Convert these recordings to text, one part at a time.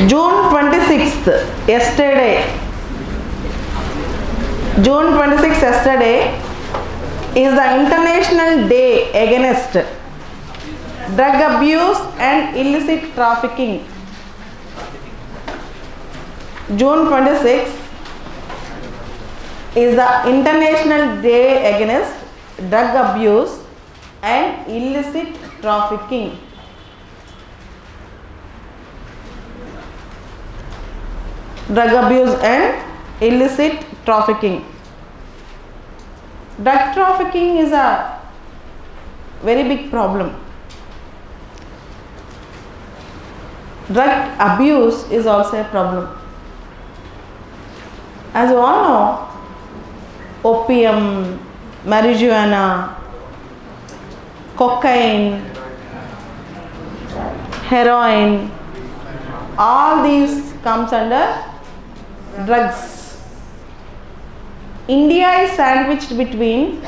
June 26th, yesterday. June 26th, yesterday is the International Day Against Drug Abuse and Illicit Trafficking. June 26th is the International Day Against Drug Abuse and Illicit Trafficking. Drug abuse and illicit trafficking. Drug trafficking is a very big problem. Drug abuse is also a problem. As you all know, opium, marijuana, cocaine, heroin, all these comes under drugs. India is sandwiched between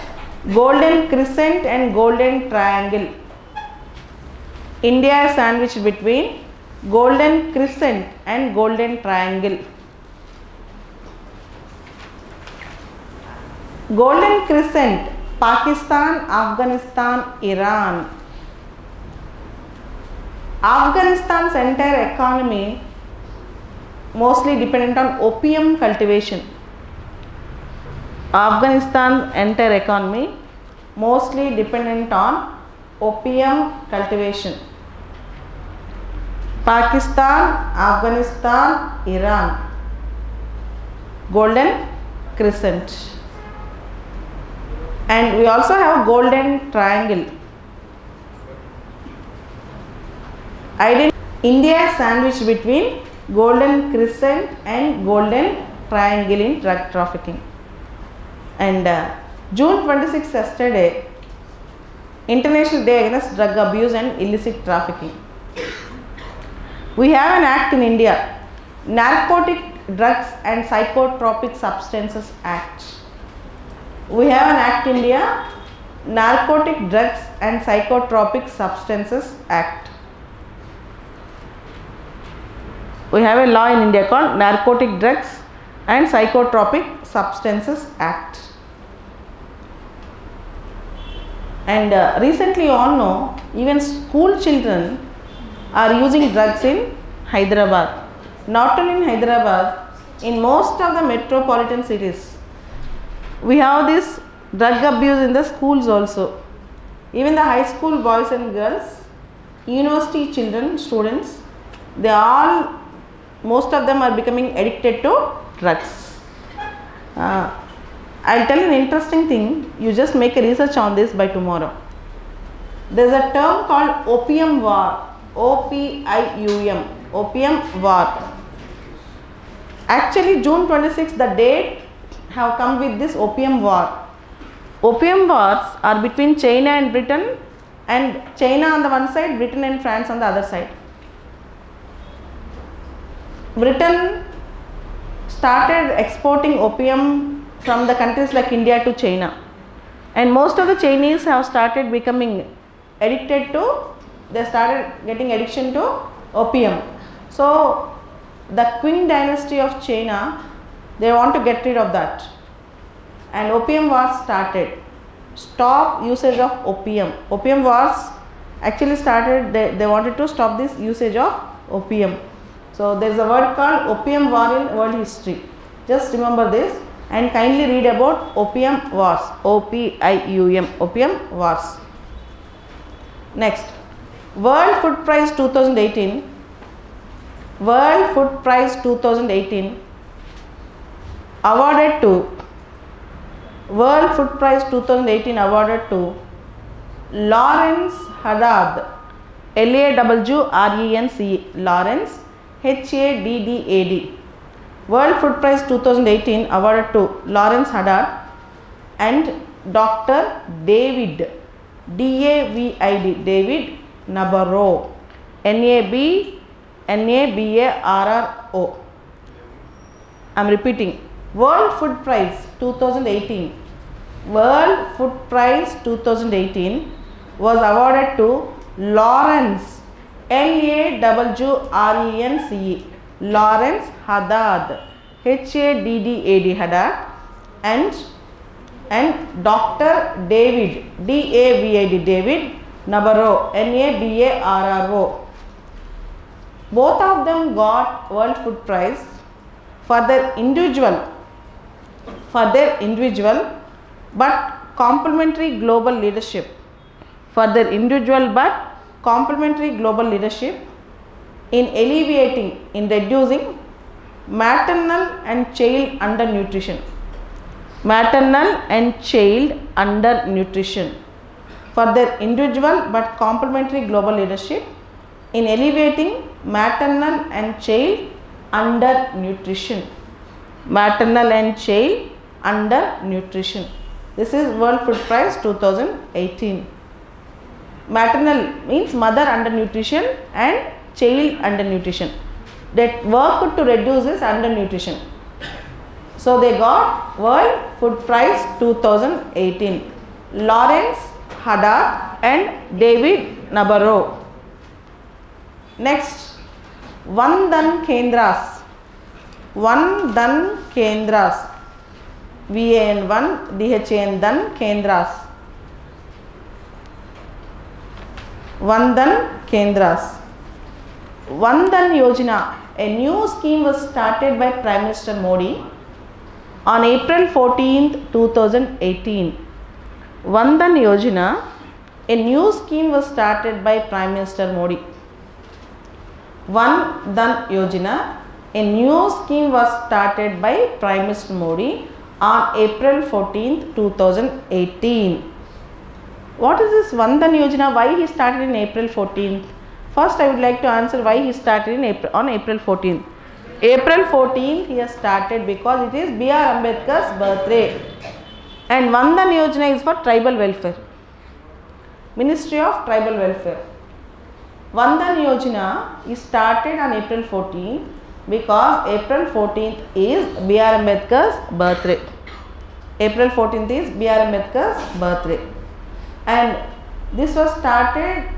golden crescent and golden triangle. India is sandwiched between golden crescent and golden triangle. Golden crescent: Pakistan, Afghanistan, Iran. Afghanistan's entire economy mostly dependent on opium cultivation. Afghanistan's entire economy mostly dependent on opium cultivation. Pakistan, Afghanistan, Iran. Golden crescent. And we also have golden triangle. India is sandwiched between golden crescent and golden triangle in drug trafficking. And June 26th, yesterday, International Day Against Drug Abuse and Illicit Trafficking. We have an act in India, Narcotic Drugs and Psychotropic Substances Act. We have an act in India, Narcotic Drugs and Psychotropic Substances Act. We have a law in India called Narcotic Drugs and Psychotropic Substances Act. And recently you all know, even school children are using drugs in Hyderabad. Not only in Hyderabad, in most of the metropolitan cities. We have this drug abuse in the schools also. Even the high school boys and girls, university children, students, they all, most of them are becoming addicted to drugs. I'll tell you an interesting thing. You just make a research on this by tomorrow. There's a term called opium war. O-P-I-U-M. Opium war. Actually, June 26th, the date have come with this opium war. Opium wars are between China and Britain, and China on the one side, Britain and France on the other side. Britain started exporting opium from the countries like India to China, and most of the Chinese have started becoming addicted to, they started getting addiction to opium. So the Qing dynasty of China, they want to get rid of that, and opium wars started. Stop usage of opium. Opium wars actually started, they wanted to stop this usage of opium. So there is a word called opium war in world history. Just remember this and kindly read about opium wars. O-P-I-U-M. Opium wars. Next, World Food Prize 2018. World Food Prize 2018 awarded to World Food Prize 2018 awarded to Lawrence Haddad. L-A-W-R-E-N-C. Lawrence H-A-D-D-A-D. World Food Prize 2018 awarded to Lawrence Haddad and Dr. David D-A-V-I-D. David Nabarro. N-A-B-A-R-R-O. I am repeating. World Food Prize 2018. World Food Prize 2018 was awarded to Lawrence L-A-W-R-E-N-C-E. Lawrence Haddad, Haddad, Haddad, and Dr. David, David, David Nabarro, Nabarro. Both of them got World Food Prize for their individual but complementary global leadership. For their individual but complementary global leadership in alleviating, in reducing maternal and child undernutrition. Maternal and child undernutrition. For their individual but complementary global leadership in alleviating maternal and child undernutrition. Maternal and child undernutrition. This is World Food Prize 2018. Maternal means mother undernutrition and child undernutrition. That work to reduce is undernutrition. So they got World Food Prize 2018. Lawrence Haddad and David Nabarro. Next, Vandan Kendras. Vandan Kendras. VAN1 DHAN Dan Kendras. Vandan Kendras. Vandan Yojana, a new scheme was started by Prime Minister Modi on April 14th, 2018. Vandan Yojana, a new scheme was started by Prime Minister Modi. Vandan Yojana, a new scheme was started by Prime Minister Modi on April 14th, 2018. What is this Vandan Yojana? Why he started in April 14th? First, I would like to answer why he started on April 14th. April 14th he has started because it is B.R. Ambedkar's birthday. And Vandan Yojana is for tribal welfare. Ministry of Tribal Welfare. Vandan Yojana is started on April 14th because April 14th is B.R. Ambedkar's birthday. April 14th is B.R. Ambedkar's birthday. And this was started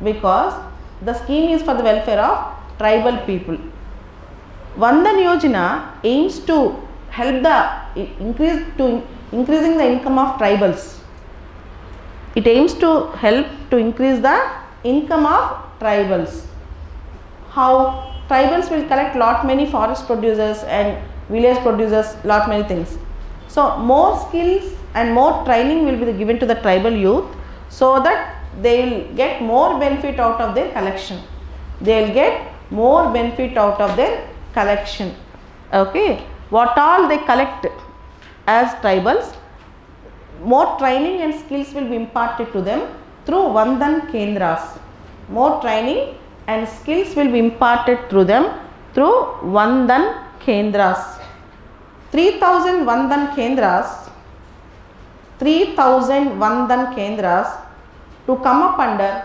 because the scheme is for the welfare of tribal people. Vandan Yojana aims to help increasing the income of tribals. It aims to help to increase the income of tribals. How? Tribals will collect lot many forest producers and village producers, lot many things. So more skills and more training will be given to the tribal youth so that they will get more benefit out of their collection. They will get more benefit out of their collection. Okay. What all they collect as tribals, more training and skills will be imparted to them through Vandan Kendras. More training and skills will be imparted through them through Vandan Kendras. 3000 Vandan Kendras, 3000 Vandan Kendras to come up under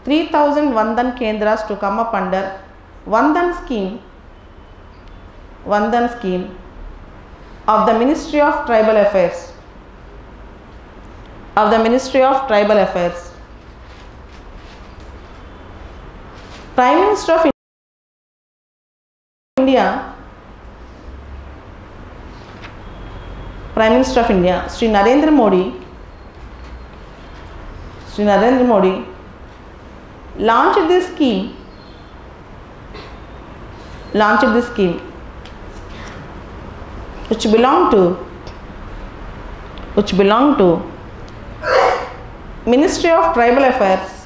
3000 Vandan Kendras to come up under Vandan scheme of the Ministry of Tribal Affairs. Of the Ministry of Tribal Affairs. Prime Minister of India, Prime Minister of India, Sri Narendra Modi launched this scheme which belong to Ministry of Tribal Affairs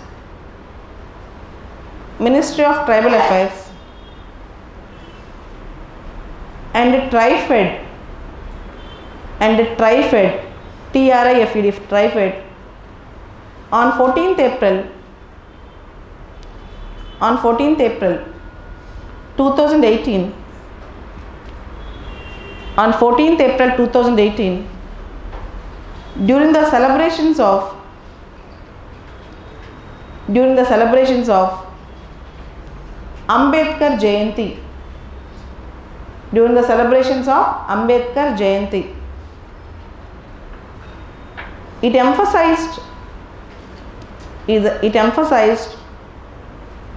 and TriFed TriFed on 14th April 2018 on 14th April 2018 during the celebrations of Ambedkar Jayanti, it emphasized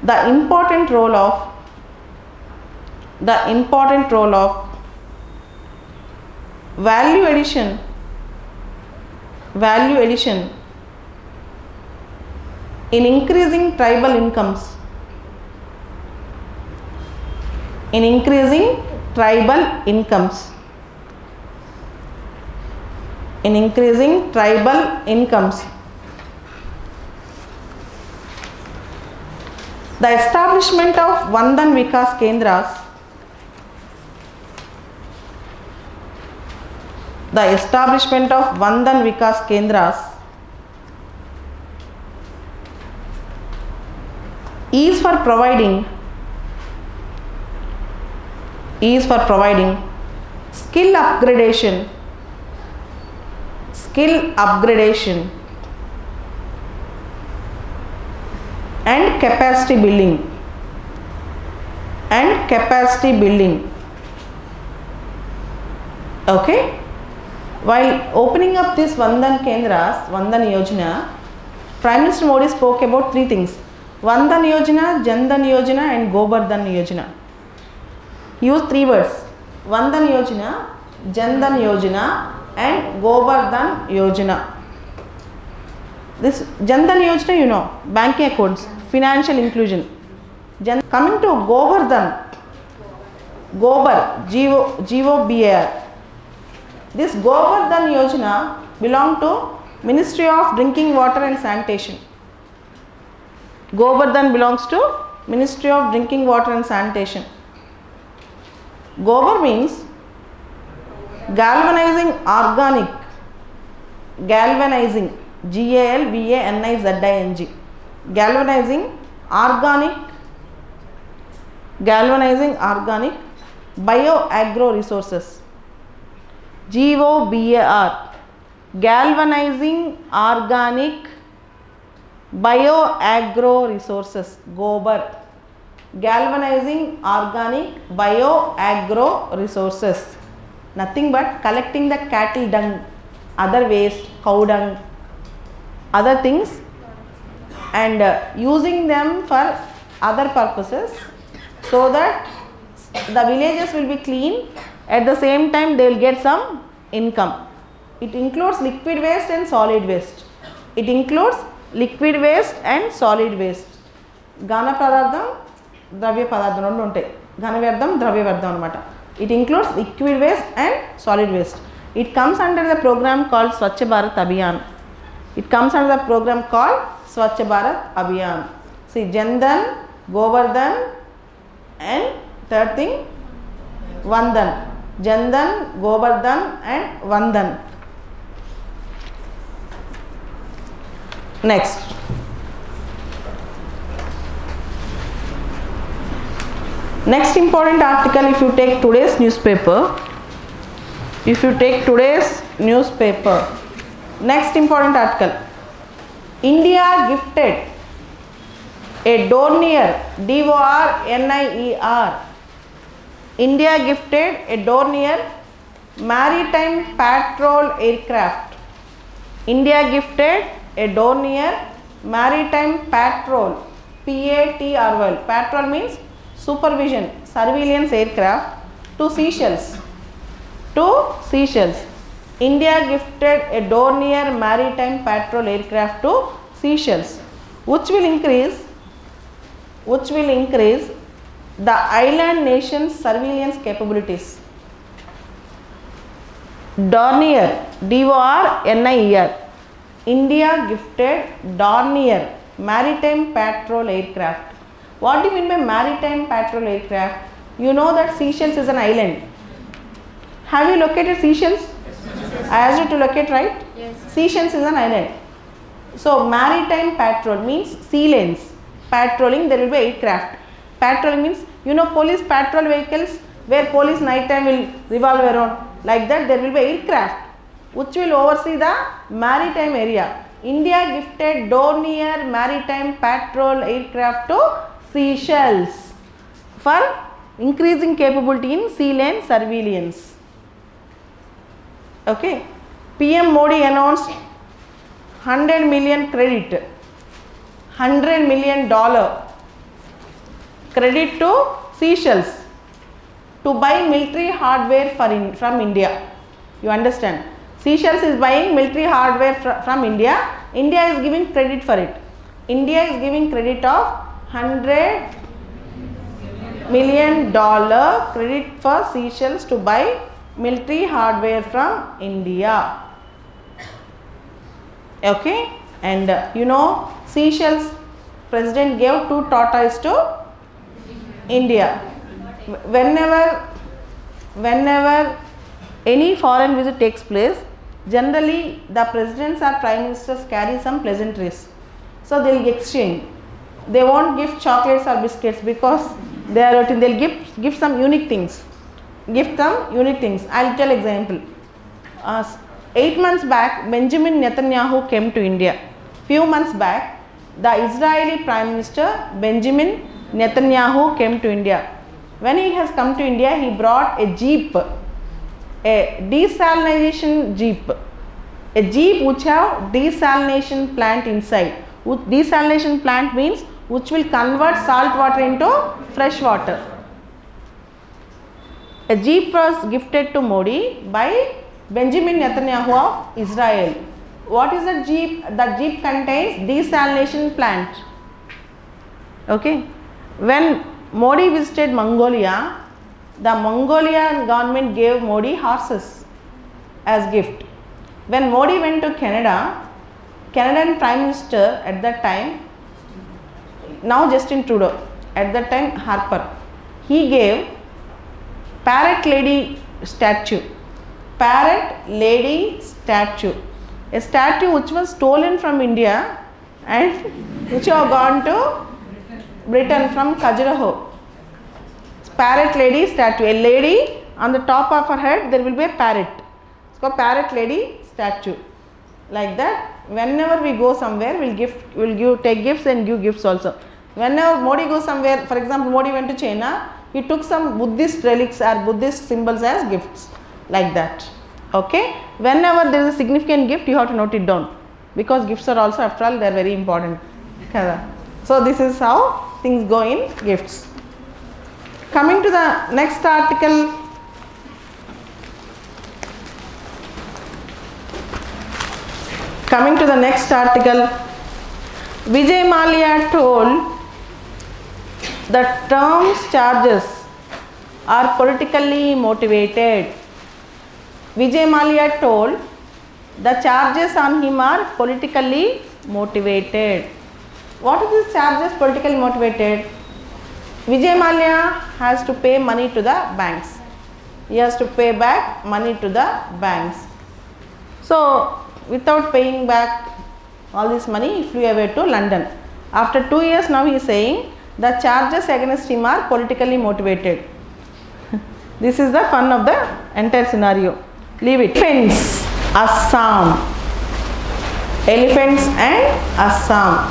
the important role of the important role of value addition in increasing tribal incomes, in increasing tribal incomes, in increasing tribal incomes. The establishment of Vandan Vikas Kendras, the establishment of Vandan Vikas Kendras is for providing skill upgradation and capacity building. Okay, while opening up this Vandan Kendras, Vandan Yojana, Prime Minister Modi spoke about three things: Vandan Yojana, Jandan Yojana and Govardhan Yojana. He used three words: Vandan Yojana, Jandan Yojana and Govardhan Yojana. This Jandan Yojana, you know, banking accounts, financial inclusion. Coming to Govardhan, Gobar, G-O-B-A-R. This Govardhan Yojana belong to Ministry of Drinking Water and Sanitation. Govardhan belongs to Ministry of Drinking Water and Sanitation. Gobar means galvanizing organic, galvanizing, G-A-L-V-A-N-I-Z-I-N-G, galvanizing organic bio-agro resources, G-O-B-A-R, galvanizing organic bio-agro resources, Gobar, galvanizing organic bio-agro resources, nothing but collecting the cattle dung, other waste, cow dung, other things, and using them for other purposes, so that the villages will be clean. At the same time, they will get some income. It includes liquid waste and solid waste. It includes liquid waste and solid waste. Ghana Padardham, Dravya Padardham rendu untayi. Ghana Vyardham, Dravya Vyardham anamata. It includes liquid waste and solid waste. It comes under the program called Swachh Bharat Abhiyan. It comes under the program called Swachh Bharat Abhiyan. See, Jandan, Govardhan, and third thing, Vandan. Jandan, Govardhan and Vandan. Next. Next important article, if you take today's newspaper, next important article, India gifted a Dornier, D-O-R-N-I-E-R. India gifted a Dornier maritime patrol aircraft. India gifted a Dornier maritime patrol, P-A-T-R-O-L. Patrol means supervision, surveillance aircraft to Seychelles. India gifted a Dornier maritime patrol aircraft to Seychelles, which will increase the island nation's surveillance capabilities. Dornier, D-O-R-N-I-E-R. India gifted Dornier maritime patrol aircraft. What do you mean by maritime patrol aircraft? You know that Seychelles is an island. Have you located Seychelles? Yes. I asked you to locate, right? Yes. Seychelles is an island. So maritime patrol means sea lanes. Patrolling, there will be aircraft. Patrolling means, you know, police patrol vehicles where police night time will revolve around. Like that, there will be aircraft which will oversee the maritime area. India gifted Dornier maritime patrol aircraft to Seychelles for increasing capability in sea lane surveillance. Okay. PM Modi announced 100 million credit, $100 million credit to Seychelles to buy military hardware from India. You understand? Seychelles is buying military hardware from India. India is giving credit for it. India is giving credit of $100 million credit for Seychelles to buy military hardware from India. Okay, and Seychelles president gave 2 tortoises to India. Whenever any foreign visit takes place, generally the presidents or prime ministers carry some pleasantries. So they will exchange. They won't give chocolates or biscuits because they'll give some unique things. I'll tell example. 8 months back, Benjamin Netanyahu came to India. Few months back, the Israeli Prime Minister Benjamin Netanyahu came to India. When he has come to India, he brought a jeep, a desalination jeep, a jeep which have desalination plant inside. Desalination plant means which will convert salt water into fresh water. A jeep was gifted to Modi by Benjamin Netanyahu of Israel. What is the jeep? The jeep contains desalination plant. Okay. When Modi visited Mongolia, the Mongolian government gave Modi horses as gift. When Modi went to Canada, Canadian Prime Minister at that time, now Justin Trudeau, at that time Harper, he gave Parrot Lady statue. Parrot Lady statue. A statue which was stolen from India and which have gone to Britain from Khajuraho. Parrot Lady statue. A lady, on the top of her head there will be a parrot. It's called Parrot Lady statue. Like that, whenever we go somewhere, we'll take gifts and give gifts also. Whenever Modi goes somewhere, for example, Modi went to China, he took some Buddhist relics or Buddhist symbols as gifts. Like that. Okay. Whenever there is a significant gift, you have to note it down, because gifts are also, after all, they are very important. So this is how things go in gifts. Coming to the next article. Vijay Mallya told that Trump's charges are politically motivated. Vijay Mallya told the charges on him are politically motivated. What are these charges politically motivated? Vijay Mallya has to pay money to the banks. He has to pay back money to the banks. So, without paying back all this money, he flew away to London. After 2 years, now he is saying the charges against him are politically motivated. This is the fun of the entire scenario. Leave it. Elephants, Assam. Elephants and Assam.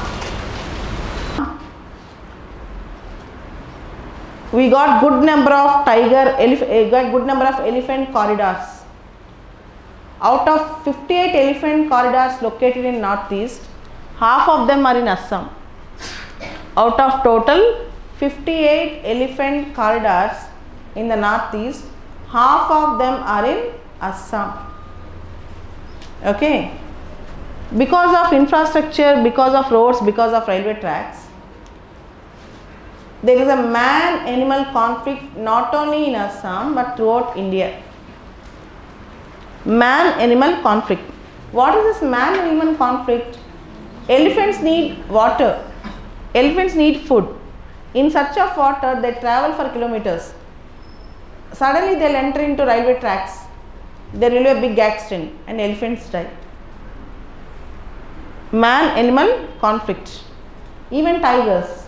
We got good number of elephant corridors. Out of 58 elephant corridors located in northeast, half of them are in Assam. Out of total 58 elephant corridors in the northeast, half of them are in Assam. Okay. Because of infrastructure, because of roads, because of railway tracks, there is a man-animal conflict not only in Assam but throughout India. Man-animal conflict. What is this man-animal conflict? Elephants need water. Elephants need food. In search of water, they travel for kilometers. Suddenly they will enter into railway tracks. There will be a big accident and elephants die. Man-animal conflict. Even tigers.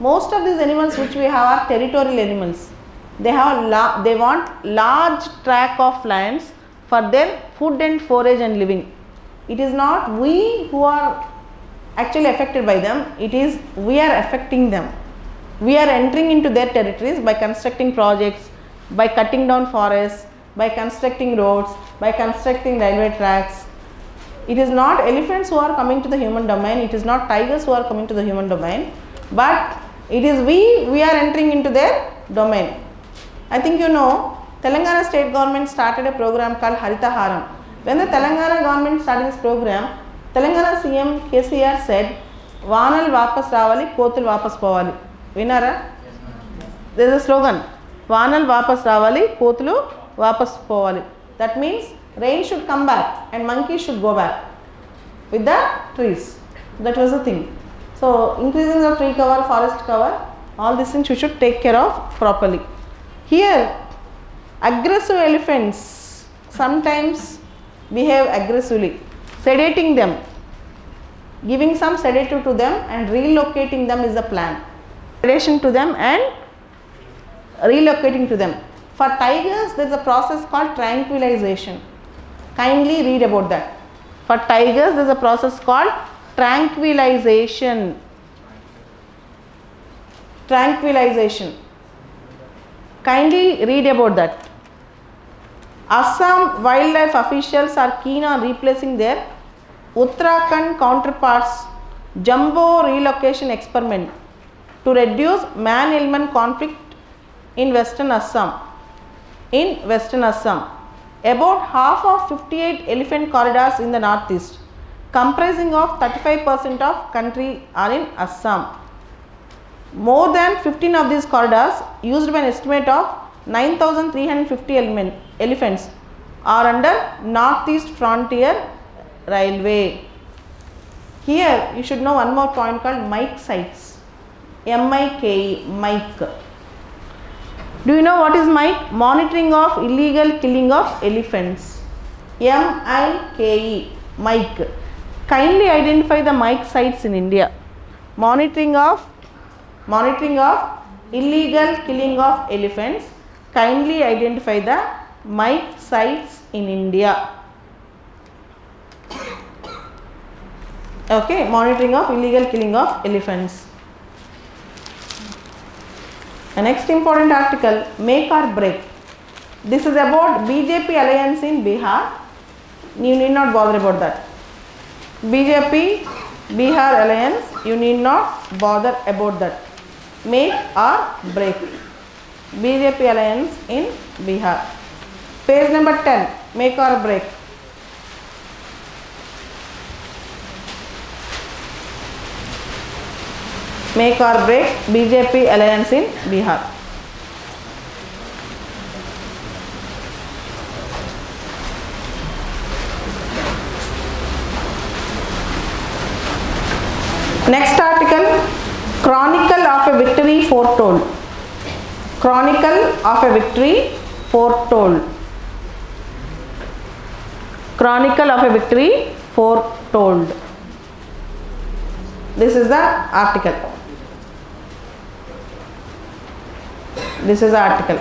Most of these animals which we have are territorial animals. They want large tract of lands for their food and forage and living. It is not we who are actually affected by them, it is we are affecting them. We are entering into their territories by constructing projects, by cutting down forests, by constructing roads, by constructing railway tracks. It is not elephants who are coming to the human domain, it is not tigers who are coming to the human domain, but it is we are entering into their domain. I think you know, Telangana state government started a program called Harita Haram. When the Telangana government started this program, Telangana CM KCR said, Vanal vapas ravali, kotul vapas povali. Vinara? There is a slogan, Vanal vapas ravali, kotulu vapas povali. That means rain should come back and monkeys should go back with the trees. That was the thing. So increasing the tree cover, forest cover, all these things you should take care of properly. Here, aggressive elephants sometimes behave aggressively, sedating them, giving some sedative to them and relocating them is the plan. Sedation to them and relocating to them. For tigers, there is a process called tranquilization. Kindly read about that. For tigers, there is a process called tranquilization. Tranquilization. Kindly read about that. Assam wildlife officials are keen on replacing their Uttarakhand counterparts' jumbo relocation experiment to reduce man-elephant conflict in Western Assam. About half of 58 elephant corridors in the northeast, comprising of 35% of country, are in Assam. More than 15 of these corridors, used by an estimate of 9,350 elephants, are under Northeast Frontier Railway. Here you should know one more point called mike sites. M-I-K-E, mike. Do you know what is mike? Monitoring of illegal killing of elephants. M-I-K-E, mike. Kindly identify the mike sites in India. Monitoring of illegal killing of elephants. Kindly identify the mike sites in India. Okay, monitoring of illegal killing of elephants. The next important article, make or break. This is about BJP alliance in Bihar. You need not bother about that. BJP Bihar alliance, you need not bother about that. Make or break. BJP alliance in Bihar. Page number 10, make or break. Make or break BJP alliance in Bihar. Next article, Chronicle of a Victory Foretold. Chronicle of a Victory Foretold. Chronicle of a Victory Foretold. This is the article. This is the article.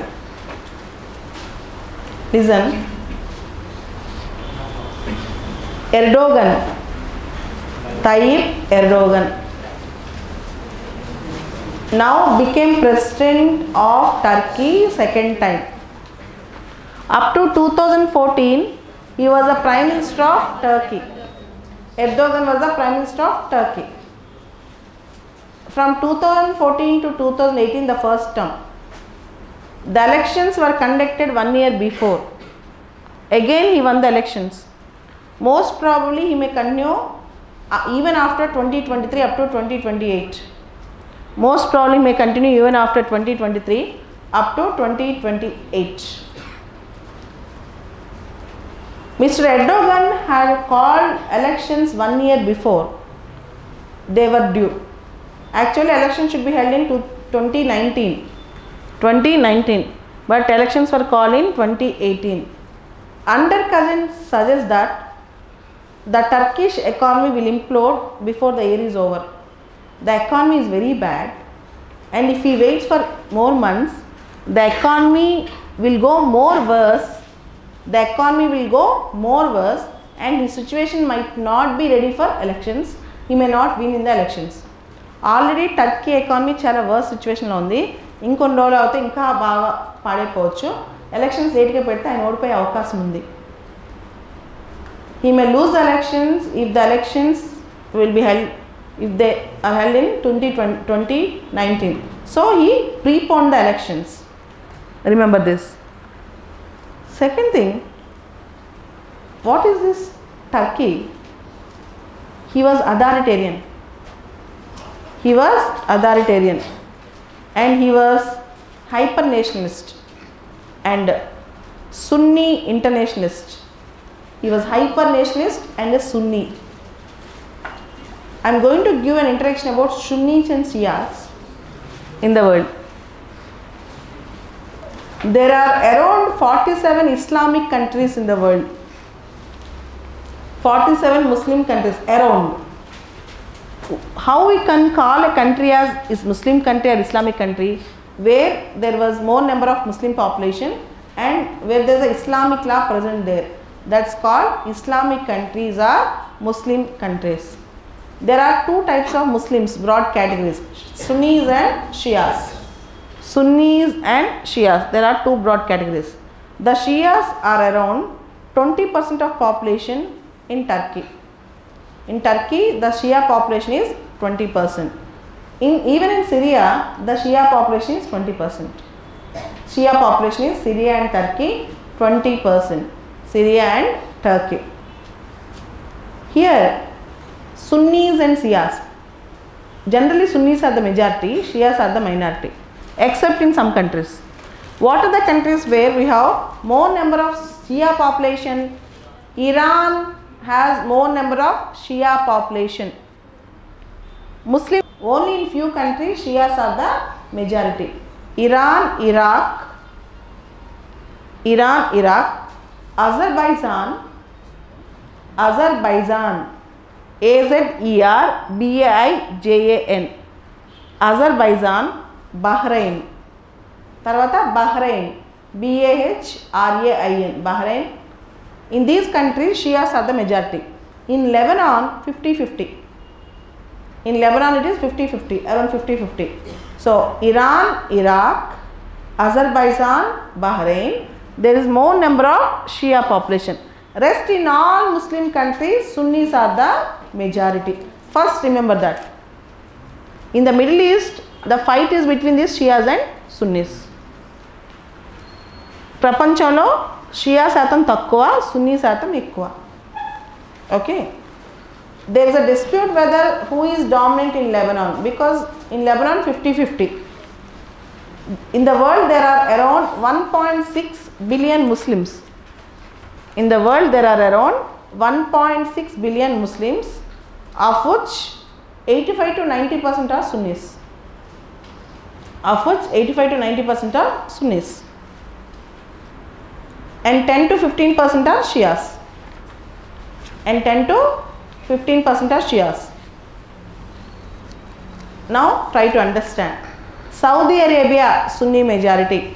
Listen. Erdogan, Tayyip Erdogan, now became president of Turkey second time. Up to 2014, he was the Prime Minister of Turkey. Erdogan was the Prime Minister of Turkey. From 2014 to 2018, the first term. The elections were conducted 1 year before. Again he won the elections. Most probably he may continue even after 2023 up to 2028. Most probably may continue even after 2023 up to 2028. Mr. Erdogan had called elections 1 year before. They were due. Actually, elections should be held in 2019, but elections were called in 2018. Undercurrent suggests that the Turkish economy will implode before the year is over. The economy is very bad, and if he waits for more months, the economy will go more worse. The economy will go more worse, and his situation might not be ready for elections. He may not win in the elections. Already Turkey economy చాలా worse situation లో ఉంది. ఇంకొన్ని రోజులు అవుతే ఇంకా బాగా పాడైపోవచ్చు. Elections లేట్గా పెడితే ఆయన ఓడిపోయే అవకాశం ఉంది. He may lose the elections if the elections will be held, if they are held in 2019. So he preponed the elections. Remember this. Second thing, what is this Turkey? He was authoritarian. He was authoritarian and he was hyper nationalist and Sunni internationalist. He was hyper nationalist and a Sunni. I am going to give an introduction about Sunnis and Shias in the world. There are around 47 Islamic countries in the world. 47 Muslim countries around. How we can call a country as is Muslim country or Islamic country where there was more number of Muslim population and where there is a Islamic law present there. That's called Islamic countries or Muslim countries. There are two types of Muslims, broad categories, Sunnis and Shias. Sunnis and Shias, there are two broad categories. The Shias are around 20% of population in Turkey. In Turkey, the Shia population is 20%. Even in Syria, the Shia population is 20%. Shia population is Syria and Turkey, 20%. Syria and Turkey. Here, Sunnis and Shias. Generally, Sunnis are the majority, Shias are the minority, except in some countries. What are the countries where we have more number of Shia population? Iran has more number of Shia population. Muslim, only in few countries Shias are the majority. Iran, Iraq, Azerbaijan, Azerbaijaan, Azerbaijan, Bahrain, Tarvata Bahrain, Bahrain, Bahrain. In these countries, Shias are the majority. In Lebanon, 50-50. In Lebanon, it is 50-50, around 50-50. So, Iran, Iraq, Azerbaijan, Bahrain, there is more number of Shia population. Rest in all Muslim countries, Sunnis are the majority. First, remember that. In the Middle East, the fight is between these Shias and Sunnis. Prapanchanlo Shia శాతం తక్కువ, Sunni శాతం ఎక్కువ. Okay. There is a dispute whether who is dominant in Lebanon, because in Lebanon 50-50. In the world there are around 1.6 billion Muslims. In the world there are around 1.6 billion Muslims, of which 85 to 90% are Sunnis. Of which 85 to 90% are Sunnis. And 10 to 15% are Shias. And 10 to 15% are Shias. Now try to understand. Saudi Arabia, Sunni majority.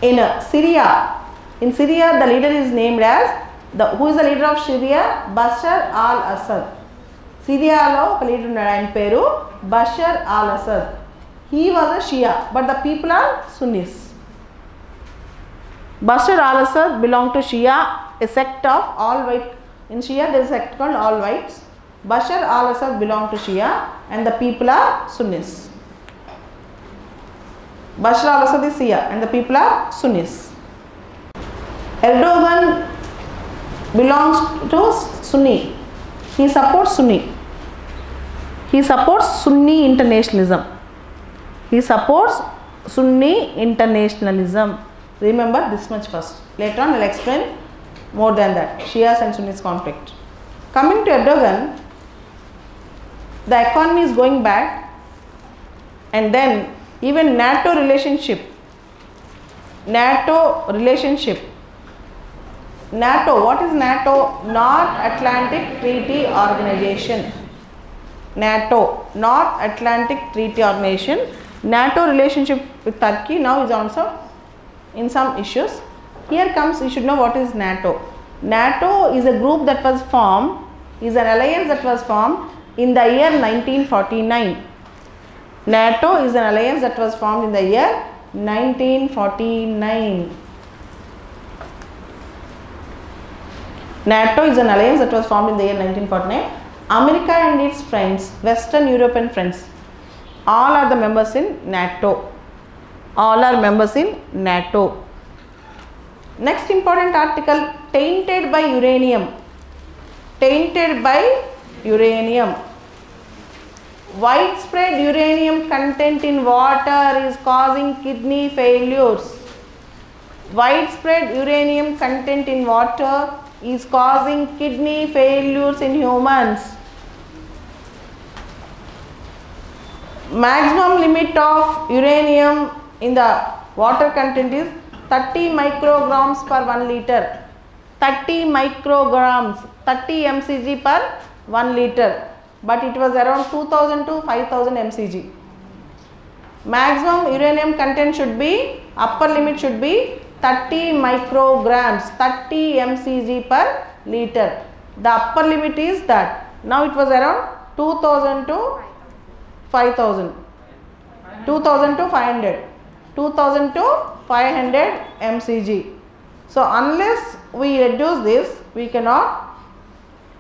In Syria, the leader is named as, who is the leader of Syria? Bashar al-Assad. Syria lo oka leader unnadu, ayana peru Bashar al-Assad. He was a Shia, but the people are Sunnis. Bashar al-Assad belonged to Shia, a sect of all white. In Shia there is a sect called all whites. Bashar al-Assad belonged to Shia and the people are Sunnis. Bashar al-Assad is Shia and the people are Sunnis. Erdogan belongs to Sunni. He supports Sunni. He supports Sunni internationalism. He supports Sunni internationalism. Remember this much first. Later on I will explain more than that. Shias and Sunnis conflict. Coming to Erdogan, the economy is going bad, and then even NATO relationship. NATO, what is NATO? North Atlantic Treaty Organization. NATO, North Atlantic Treaty Organization. NATO relationship with Turkey now is also in some issues. Here comes, you should know what is NATO. NATO is a group that was formed, is an alliance that was formed in the year 1949. NATO is an alliance that was formed in the year 1949. NATO is an alliance that was formed in the year 1949. America and its friends, Western European friends, all are the members in NATO. All are members in NATO. Next important article, tainted by uranium. Tainted by uranium. Widespread uranium content in water is causing kidney failures. Widespread uranium content in water is causing kidney failures in humans. Maximum limit of uranium in the water content is 30 micrograms per 1 liter. 30 micrograms, 30 mcg per 1 liter. But it was around 2000 to 5000 mcg. Maximum uranium content should be, upper limit should be 30 micrograms, 30 mcg per liter. The upper limit is that. Now it was around 2000 to 5000, 2000 to 500, 2000 to 500 mcg. So unless we reduce this, we cannot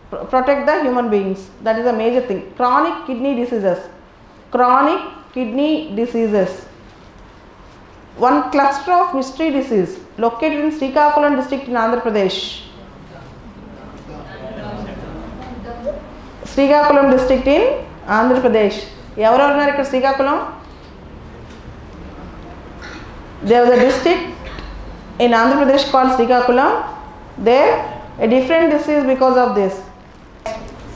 protect the human beings. That is a major thing. Chronic kidney diseases. Chronic kidney diseases. One cluster of mystery disease located in Srikakulam district in Andhra Pradesh. Srikakulam district in Andhra Pradesh. Evararu unnaru ikkada Srikakulam? There was a district in Andhra Pradesh called Srikakulam. There a different disease because of this.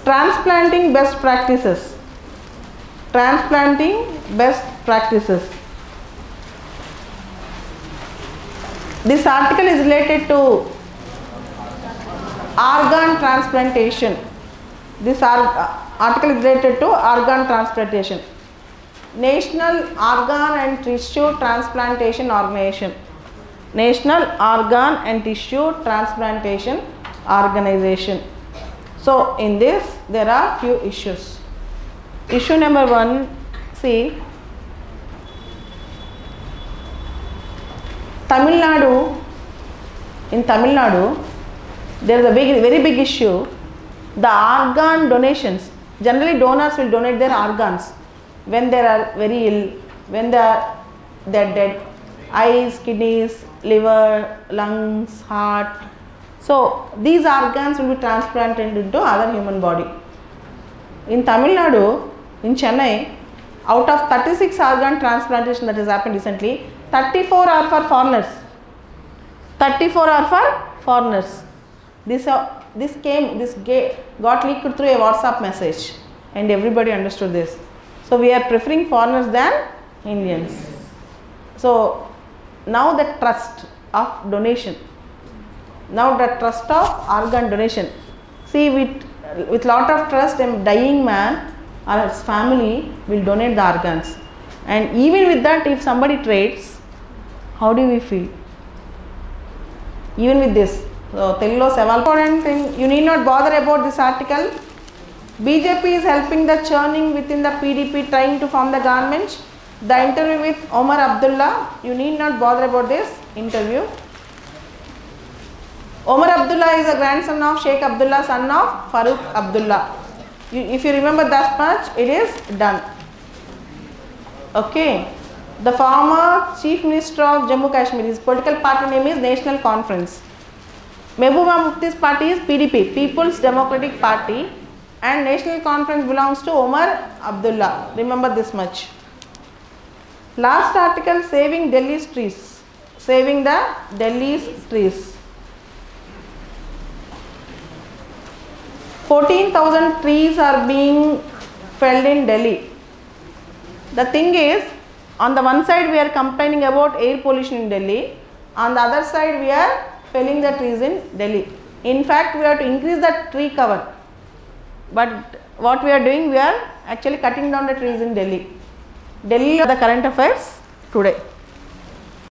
Transplanting best practices. Transplanting best practices. This article is related to organ transplantation. This article is related to organ transplantation. National Organ and Tissue Transplantation Organization. National Organ and Tissue Transplantation Organization. So in this there are few issues. Issue number 1, see, Tamil Nadu, in Tamil Nadu there is a very big issue, the organ donations. Generally donors will donate their organs when they are very ill, when they are dead, eyes, kidneys, liver, lungs, heart. So these organs will be transplanted into other human body. In Tamil Nadu, in Chennai, out of 36 organ transplantation that has happened recently, 34 are for foreigners. 34 are for foreigners. This got leaked through a WhatsApp message and everybody understood this. So we are preferring foreigners than Indians. So now the trust of donation. Now the trust of organ donation. See, with lot of trust, a dying man or his family will donate the organs. And even with that, if somebody trades, how do we feel? Even with this. So, Telulo several important thing, you need not bother about this article. BJP is helping the churning within the PDP trying to form the government. The interview with Omar Abdullah, you need not bother about this interview. Omar Abdullah is a grandson of Sheikh Abdullah, son of Farooq Abdullah. If you remember that much, it is done. Okay. The former Chief Minister of Jammu Kashmir, his political party name is National Conference. Mehbooba Mufti's party is PDP, People's Democratic Party, and National Conference belongs to Omar Abdullah. Remember this much. Last article, saving Delhi's trees. Saving the Delhi's trees. 14,000 trees are being felled in Delhi. The thing is, on the one side we are complaining about air pollution in Delhi, on the other side we are felling the trees in Delhi. In fact, we have to increase the tree cover, but what we are doing, we are actually cutting down the trees in Delhi. Delhi are the current affairs today.